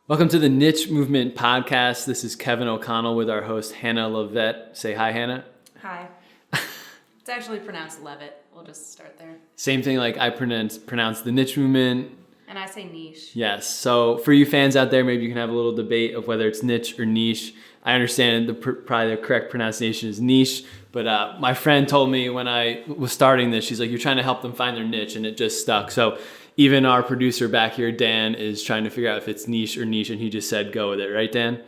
Welcome to the Niche Movement Podcast. This is Kevin O'Connell with our host, Hannah Levite. Say hi, Hannah. Hi. It's actually pronounced Levitt. We'll just start there. Same thing like I pronounce the Niche Movement. And I say niche. Yes. So for you fans out there, maybe you can have a little debate of whether it's niche or niche. I understand probably the correct pronunciation is niche, but my friend told me when I was starting this, she's like, you're trying to help them find their niche, and it just stuck. So even our producer back here, Dan, is trying to figure out if it's niche or niche, and he just said go with it. Right, Dan?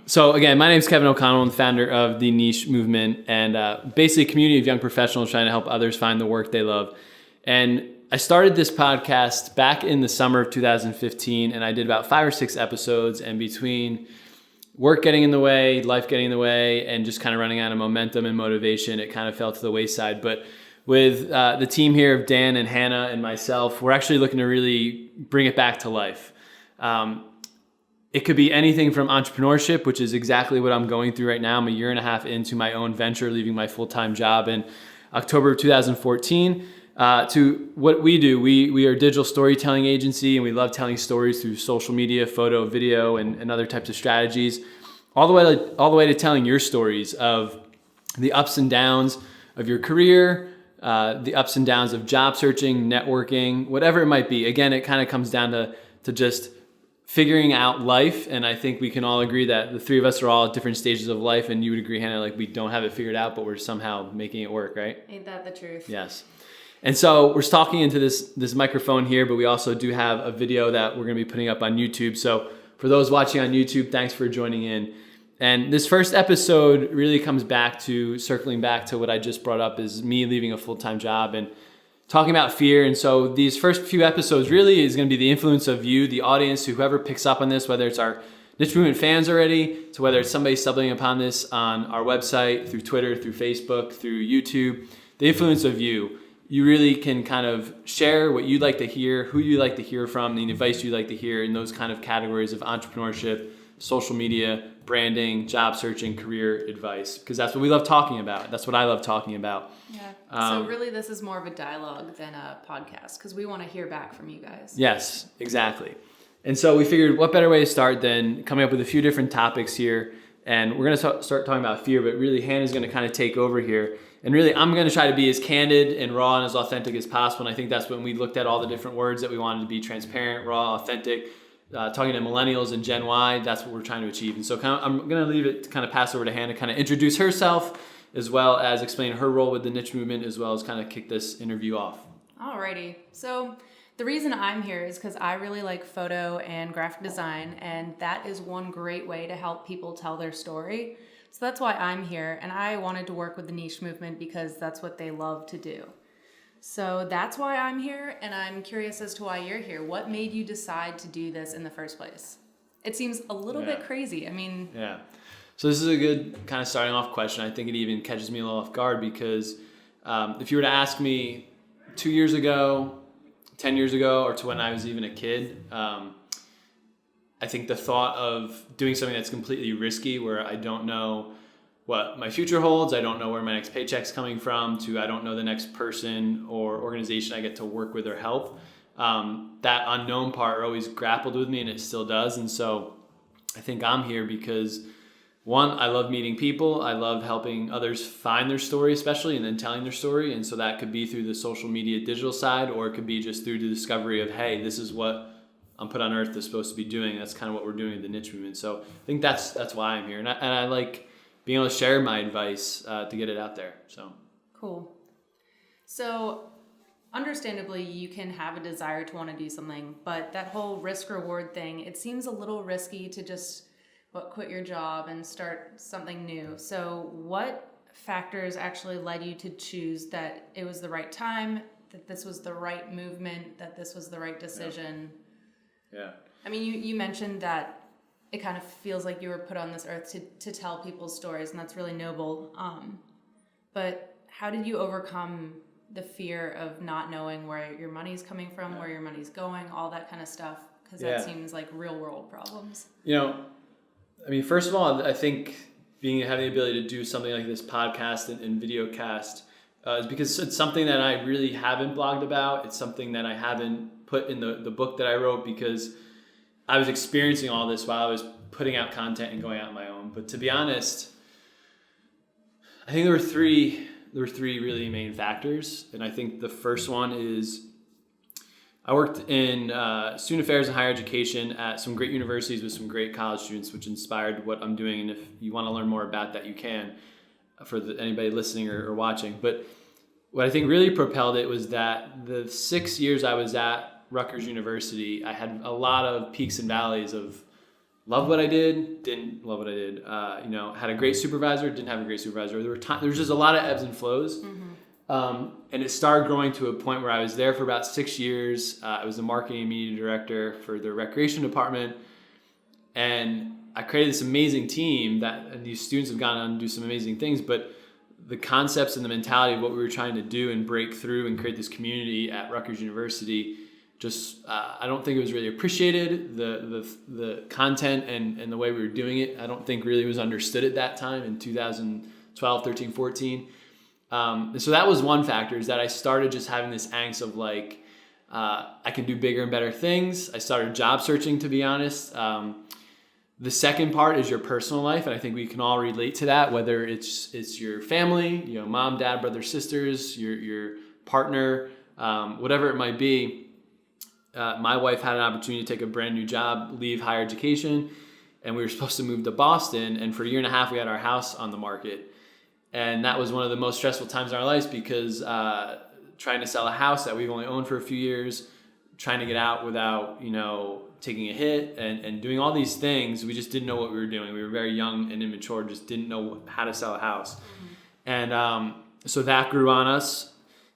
So again, my name is Kevin O'Connell. I'm the founder of the Niche Movement, and basically a community of young professionals trying to help others find the work they love. And I started this podcast back in the summer of 2015, and I did about 5 or 6 episodes, and between work getting in the way, life getting in the way, and just kind of running out of momentum and motivation, it kind of fell to the wayside. But with the team here of Dan and Hannah and myself, we're actually looking to really bring it back to life. It could be anything from entrepreneurship, which is exactly what I'm going through right now. I'm a year and a half into my own venture, leaving my full-time job in October of 2014, to what we do. We are a digital storytelling agency, and we love telling stories through social media, photo, video, and other types of strategies, all the way to telling your stories of the ups and downs of your career, the ups and downs of job searching, networking, whatever it might be. Again, it kind of comes down to just figuring out life. And I think we can all agree that the three of us are all at different stages of life. And you would agree, Hannah, like we don't have it figured out, but we're somehow making it work, right? Ain't that the truth? Yes. And so we're talking into this microphone here, but we also do have a video that we're going to be putting up on YouTube. So for those watching on YouTube, thanks for joining in. And this first episode really comes back to circling back to what I just brought up, is me leaving a full-time job and talking about fear. And so these first few episodes really is going to be the influence of you, the audience, whoever picks up on this, whether it's our Niche Movement fans already, to whether it's somebody stumbling upon this on our website, through Twitter, through Facebook, through YouTube. The influence of you. You really can kind of share what you'd like to hear, who you like to hear from, the advice you'd like to hear in those kind of categories of entrepreneurship, social media, branding, job searching, career advice, because that's what we love talking about. That's what I love talking about. Yeah. So really this is more of a dialogue than a podcast, because we want to hear back from you guys. Yes, exactly. And so we figured what better way to start than coming up with a few different topics here. And we're going to start talking about fear, but really Hannah's going to kind of take over here. And really I'm going to try to be as candid and raw and as authentic as possible. And I think that's when we looked at all the different words that we wanted to be: transparent, raw, authentic, talking to millennials and Gen Y. That's what we're trying to achieve. And so I'm going to leave it to kind of pass over to Hannah, kind of introduce herself, as well as explain her role with the Niche Movement, as well as kind of kick this interview off. Alrighty. So the reason I'm here is because I really like photo and graphic design, and that is one great way to help people tell their story. So that's why I'm here, and I wanted to work with the Niche Movement because that's what they love to do. So that's why I'm here, and I'm curious as to why you're here. What made you decide to do this in the first place? It seems a little bit crazy. I mean... Yeah. So this is a good kind of starting off question. I think it even catches me a little off guard, because if you were to ask me 2 years ago, 10 years ago, or to when I was even a kid, I think the thought of doing something that's completely risky, where I don't know what my future holds, I don't know where my next paycheck's coming from, to I don't know the next person or organization I get to work with or help, that unknown part always grappled with me, and it still does. And so I think I'm here because, one, I love meeting people. I love helping others find their story, especially, and then telling their story. And so that could be through the social media digital side, or it could be just through the discovery of, hey, this is what I'm put on earth to supposed to be doing. That's kind of what we're doing at the Niche Movement. So I think that's why I'm here. And I like being able to share my advice to get it out there. So cool. So understandably, you can have a desire to want to do something, but that whole risk reward thing, it seems a little risky to just quit your job and start something new. So what factors actually led you to choose that it was the right time, that this was the right movement, that this was the right decision? Yeah. I mean, you mentioned that it kind of feels like you were put on this earth to tell people's stories, and that's really noble. But how did you overcome the fear of not knowing where your money's coming from, where your money's going, all that kind of stuff? Because that seems like real world problems. You know, I mean, first of all, I think having the ability to do something like this podcast and video cast is because it's something that I really haven't blogged about. It's something that I haven't put in the book that I wrote, because I was experiencing all this while I was putting out content and going out on my own. But to be honest, I think there were three really main factors. And I think the first one is I worked in student affairs and higher education at some great universities with some great college students, which inspired what I'm doing. And if you want to learn more about that, you can, for anybody listening or watching. But what I think really propelled it was that the 6 years I was at Rutgers University, I had a lot of peaks and valleys of loved what I did, didn't love what I did. Had a great supervisor, didn't have a great supervisor. There was just a lot of ebbs and flows. And it started growing to a point where I was there for about 6 years. I was the marketing and media director for the recreation department. And I created this amazing team and these students have gone on to do some amazing things, but the concepts and the mentality of what we were trying to do and break through and create this community at Rutgers University, I don't think it was really appreciated. The content and the way we were doing it, I don't think really was understood at that time in 2012, 13, 14. And so that was one factor, is that I started just having this angst of like, I can do bigger and better things. I started job searching, to be honest. The second part is your personal life. And I think we can all relate to that, whether it's your family, mom, dad, brothers, sisters, your partner, whatever it might be. My wife had an opportunity to take a brand new job, leave higher education, and we were supposed to move to Boston. And for a year and a half, we had our house on the market. And that was one of the most stressful times in our lives because trying to sell a house that we've only owned for a few years, trying to get out without, taking a hit and doing all these things, we just didn't know what we were doing. We were very young and immature, just didn't know how to sell a house. And so that grew on us.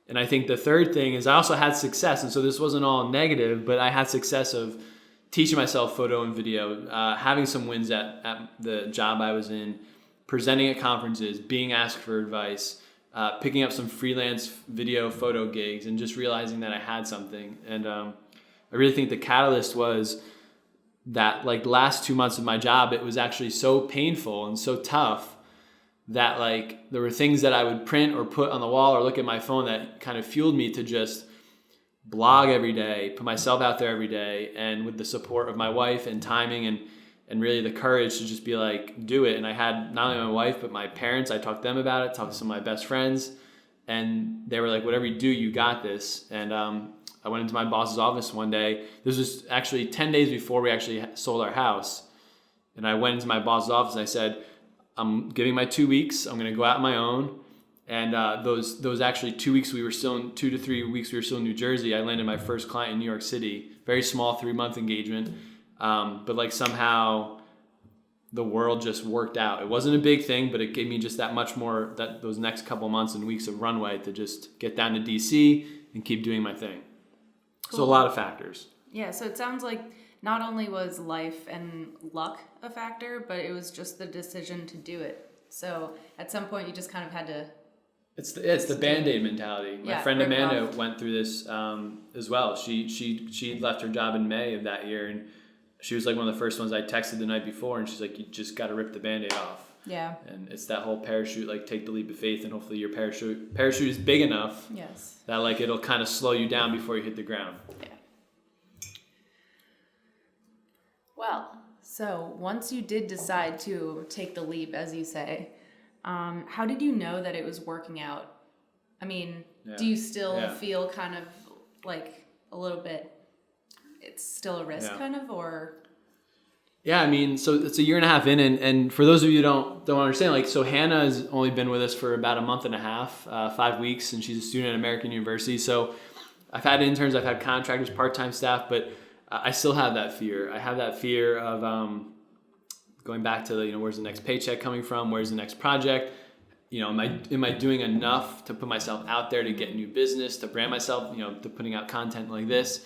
And I think the third thing is I also had success. And so this wasn't all negative, but I had success of teaching myself photo and video, having some wins at the job I was in, presenting at conferences, being asked for advice, picking up some freelance video photo gigs, and just realizing that I had something. And I really think the catalyst was that like last 2 months of my job, it was actually so painful and so tough that like there were things that I would print or put on the wall or look at my phone that kind of fueled me to just blog every day, put myself out there every day, and with the support of my wife and timing and really the courage to just be like, do it. And I had not only my wife, but my parents, I talked to them about it, talked to some of my best friends, and they were like, whatever you do, you got this. And I went into my boss's office one day. This was actually 10 days before we actually sold our house. And I went into my boss's office and I said, I'm giving my 2 weeks. I'm going to go out on my own. And those actually 2 weeks 2 to 3 weeks we were still in New Jersey. I landed my first client in New York City. Very small 3-month engagement. But like somehow the world just worked out. It wasn't a big thing, but it gave me just that much more, those next couple months and weeks of runway to just get down to DC and keep doing my thing. Cool. So a lot of factors. Yeah. So it sounds like not only was life and luck a factor, but it was just the decision to do it. So at some point you just kind of had to. It's the Band-Aid mentality. My friend Amanda went through this as well. She left her job in May of that year, and she was like one of the first ones I texted the night before, and she's like, you just got to rip the Band-Aid off. Yeah. And it's that whole parachute, like take the leap of faith, and hopefully your parachute is big enough. Yes. That like it'll kind of slow you down before you hit the ground. Yeah. Well, so once you did decide to take the leap, as you say, how did you know that it was working out? I mean, do you still feel kind of like a little bit, it's still a risk kind of, or? Yeah, I mean, so it's a year and a half in, and for those of you who don't understand, like, so Hannah has only been with us for about a month and a half, 5 weeks, and she's a student at American University. So I've had interns, I've had contractors, part-time staff, but I still have that fear. I have that fear of going back to where's the next paycheck coming from? Where's the next project? Am I doing enough to put myself out there to get new business, to brand myself, to putting out content like this?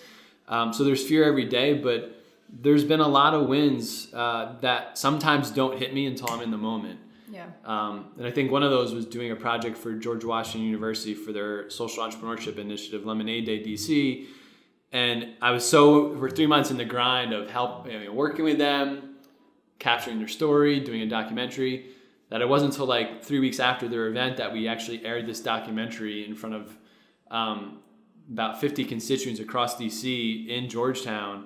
So there's fear every day, but there's been a lot of wins that sometimes don't hit me until I'm in the moment. Yeah. And I think one of those was doing a project for George Washington University for their social entrepreneurship initiative, Lemonade Day DC. And I was for 3 months in the grind of working with them, capturing their story, doing a documentary, that it wasn't until like 3 weeks after their event that we actually aired this documentary in front of about 50 constituents across DC in Georgetown.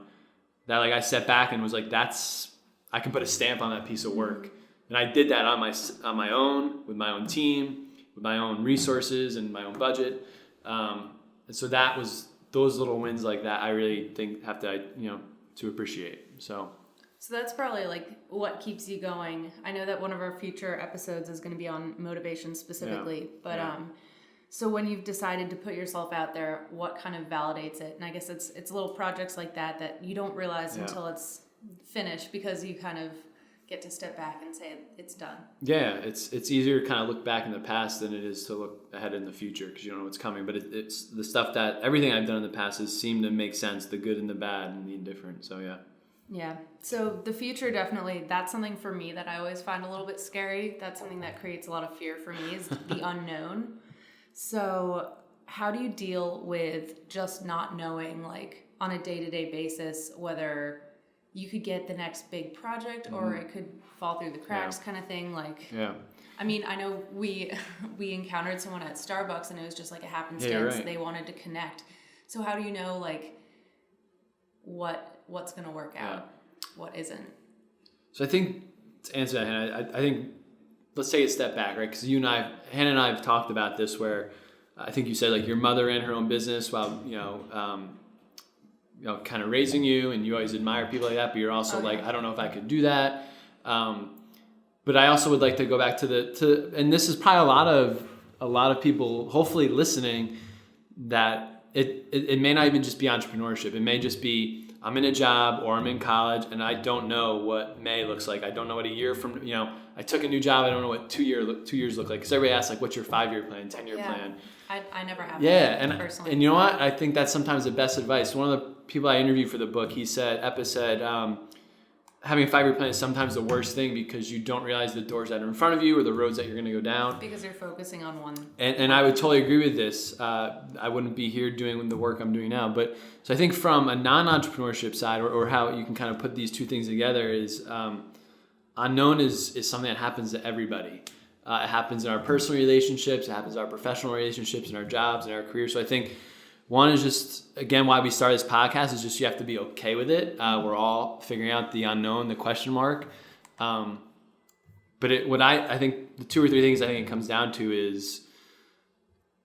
that like I sat back and was like, I can put a stamp on that piece of work. And I did that on my own, with my own team, with my own resources and my own budget. And so that was those little wins like that I really think have to, to appreciate. So that's probably like what keeps you going. I know that one of our future episodes is going to be on motivation specifically, but so when you've decided to put yourself out there, what kind of validates it? And I guess it's little projects like that you don't realize until it's finished, because you kind of get to step back and say it's done. Yeah, it's easier to kind of look back in the past than it is to look ahead in the future, because you don't know what's coming. But it's the stuff that everything I've done in the past has seemed to make sense, the good and the bad and the indifferent. So yeah. So the future, definitely, that's something for me that I always find a little bit scary. That's something that creates a lot of fear for me, is the unknown. So how do you deal with just not knowing, like on a day-to-day basis, whether you could get the next big project or it could fall through the cracks kind of thing? Like, I mean, I know we encountered someone at Starbucks and it was just like a happenstance. They wanted to connect. So how do you know like what's going to work out, what isn't? So I think to answer that, Hannah, I think let's take a step back, right? Because Hannah and I have talked about this, where I think you said like your mother ran her own business while kind of raising you, and you always admire people like that, but you're also I don't know if I could do that. But I also would like to go back to and this is probably a lot of people hopefully listening, that it may not even just be entrepreneurship. It may just be, I'm in a job or I'm in college and I don't know what May looks like. I don't know what a year from, I took a new job. I don't know what 2 years look like. Because everybody asks like, what's your 5-year plan, 10-year plan? I never have. Yeah, personally. And you know what? I think that's sometimes the best advice. One of the people I interviewed for the book, Epa said, having a 5-year plan is sometimes the worst thing, because you don't realize the doors that are in front of you or the roads that you're going to go down. Because you're focusing on one. And I would totally agree with this. I wouldn't be here doing the work I'm doing now. But so I think from a non-entrepreneurship side, or how you can kind of put these two things together, is unknown is something that happens to everybody. It happens in our personal relationships. It happens in our professional relationships, in our jobs, in our careers. So I think one is just, again, why we started this podcast is just you have to be okay with it. We're all figuring out the unknown, the question mark. But I think the 2 or 3 things I think it comes down to is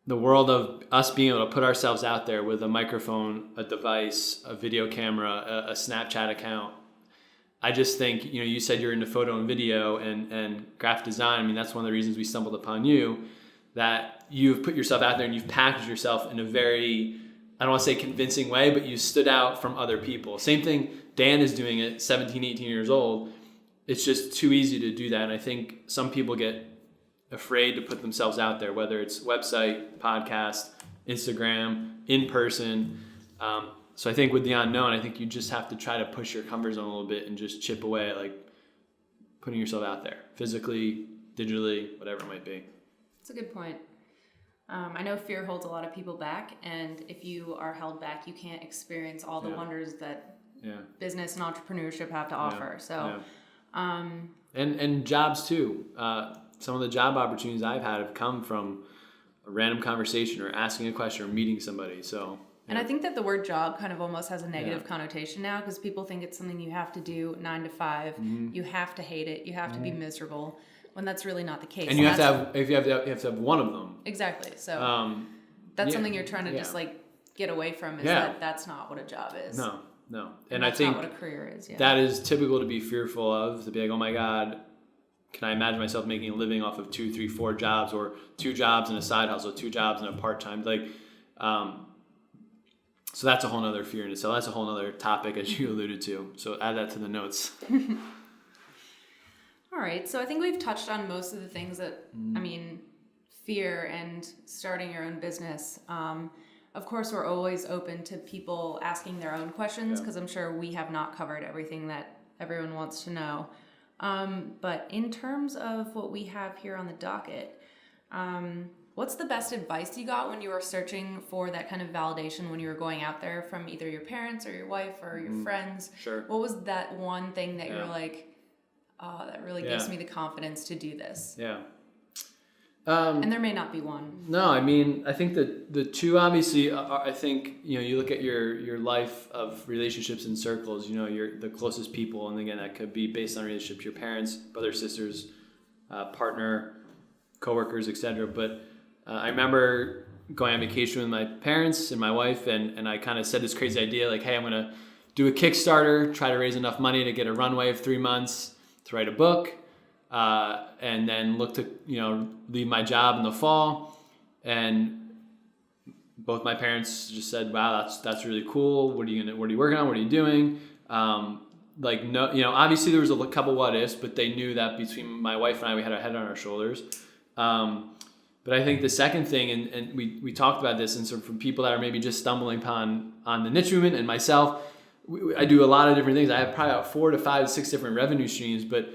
the world of us being able to put ourselves out there with a microphone, a device, a video camera, a Snapchat account. I just think, you said you're into photo and video and graphic design. I mean, that's one of the reasons we stumbled upon you, that you've put yourself out there and you've packaged yourself in a very, I don't want to say convincing way, but you stood out from other people. Same thing Dan is doing at 17, 18 years old. It's just too easy to do that. And I think some people get afraid to put themselves out there, whether it's website, podcast, Instagram, in person. So I think with the unknown, I think you just have to try to push your comfort zone a little bit and just chip away at like putting yourself out there, physically, digitally, whatever it might be. That's a good point. I know fear holds a lot of people back, and if you are held back, you can't experience all the wonders that business and entrepreneurship have to offer. So, and jobs too. Some of the job opportunities I've had have come from a random conversation or asking a question or meeting somebody. So. And I think that the word job kind of almost has a negative connotation now, because people think it's something you have to do 9 to 5. Mm-hmm. You have to hate it. You have to be miserable, when that's really not the case. And you have to have one of them. Exactly. So that's something you're trying to just like get away from, is that that's not what a job is. No. And I think not what a career is. Yeah. That is typical to be fearful of, to be like, oh my God, can I imagine myself making a living off of 2, 3, 4 jobs, or 2 jobs and a side hustle, 2 jobs and a part-time, so that's a whole nother fear in itself. That's a whole nother topic, as you alluded to. So add that to the notes. All right. So I think we've touched on most of the things that, fear and starting your own business. Of course, we're always open to people asking their own questions, because I'm sure we have not covered everything that everyone wants to know. But in terms of what we have here on the docket, what's the best advice you got when you were searching for that kind of validation, when you were going out there from either your parents or your wife or your friends? Sure. What was that one thing that you were like, oh, that really gives me the confidence to do this? Yeah. And there may not be one. No, I mean, I think that the two obviously are, I think, you look at your life of relationships and circles, you're the closest people. And again, that could be based on relationships, your parents, brothers, sisters, partner, coworkers, etc. But I remember going on vacation with my parents and my wife, and I kind of said this crazy idea, like, hey, I'm going to do a Kickstarter, try to raise enough money to get a runway of 3 months to write a book, and then look to, leave my job in the fall. And both my parents just said, wow, that's really cool. What are you working on? What are you doing? No, obviously there was a couple what ifs, but they knew that between my wife and I, we had our head on our shoulders. But I think the second thing, and we talked about this, and sort of from people that are maybe just stumbling upon on the niche movement, and myself, I do a lot of different things. I have probably about 4 to 5 to 6 different revenue streams, but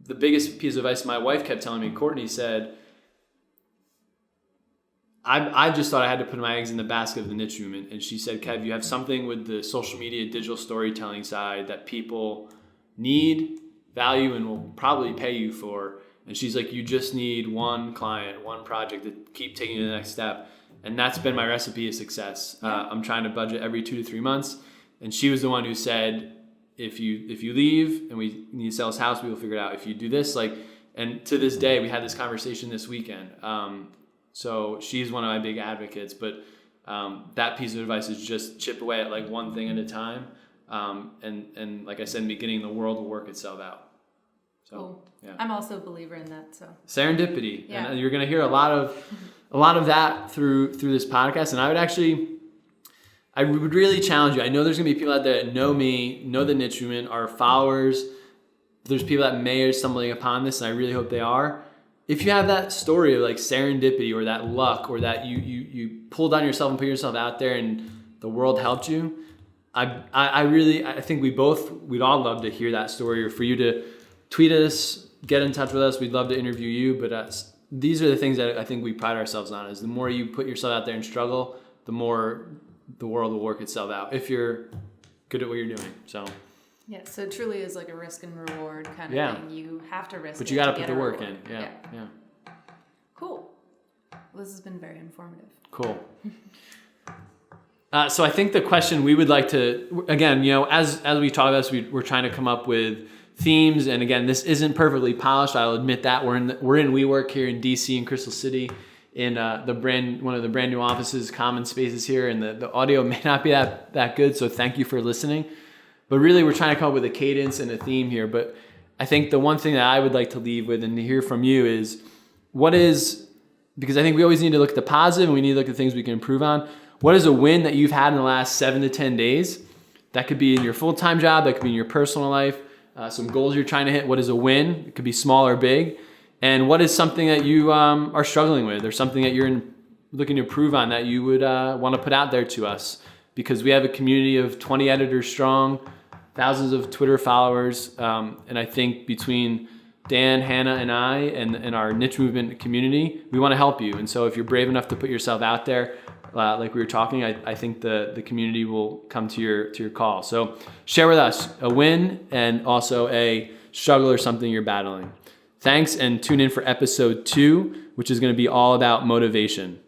the biggest piece of advice my wife kept telling me, Courtney, said, I just thought I had to put my eggs in the basket of the niche movement. And she said, Kev, you have something with the social media, digital storytelling side that people need, value, and will probably pay you for. And she's like, you just need one client, one project to keep taking you to the next step. And that's been my recipe of success. I'm trying to budget every 2 to 3 months. And she was the one who said, if you leave and we need to sell this house, we will figure it out. If you do this, and to this day, we had this conversation this weekend. So she's one of my big advocates, but that piece of advice is just chip away at one thing at a time. And like I said in the beginning, the world will work itself out. So, cool. Yeah. I'm also a believer in that. So serendipity, yeah. And you're going to hear a lot of that through this podcast. And I would really challenge you. I know there's going to be people out there that know me, know the niche movement, are followers. There's people that may are stumbling upon this, and I really hope they are. If you have that story of serendipity or that luck or that you pulled on yourself and put yourself out there and the world helped you, I think we'd all love to hear that story, or for you to tweet us, get in touch with us. We'd love to interview you. But these are the things that I think we pride ourselves on, is the more you put yourself out there and struggle, the more the world will work itself out if you're good at what you're doing. So yeah, so it truly is like a risk and reward kind of thing. You have to risk, but you got to put the work in. Yeah. Cool. Well, this has been very informative. Cool. So I think the question we would like to, again, as we talk about this, we're trying to come up with themes. And again, this isn't perfectly polished. I'll admit that. We're in WeWork here in DC in Crystal City, in one of the brand new offices, common spaces here, and the audio may not be that good. So thank you for listening. But really, we're trying to come up with a cadence and a theme here. But I think the one thing that I would like to leave with and to hear from you is because I think we always need to look at the positive and we need to look at things we can improve on. What is a win that you've had in the last 7 to 10 days? That could be in your full-time job. That could be in your personal life. Some goals you're trying to hit. What is a win? It could be small or big. And what is something that you are struggling with, or something that you're looking to improve on that you would want to put out there to us? Because we have a community of 20 editors strong, thousands of Twitter followers. And I think between Dan, Hannah, and I, and our niche movement community, we want to help you. And so if you're brave enough to put yourself out there, like we were talking, I think the community will come to your call. So share with us a win and also a struggle or something you're battling. Thanks, and tune in for episode 2, which is going to be all about motivation.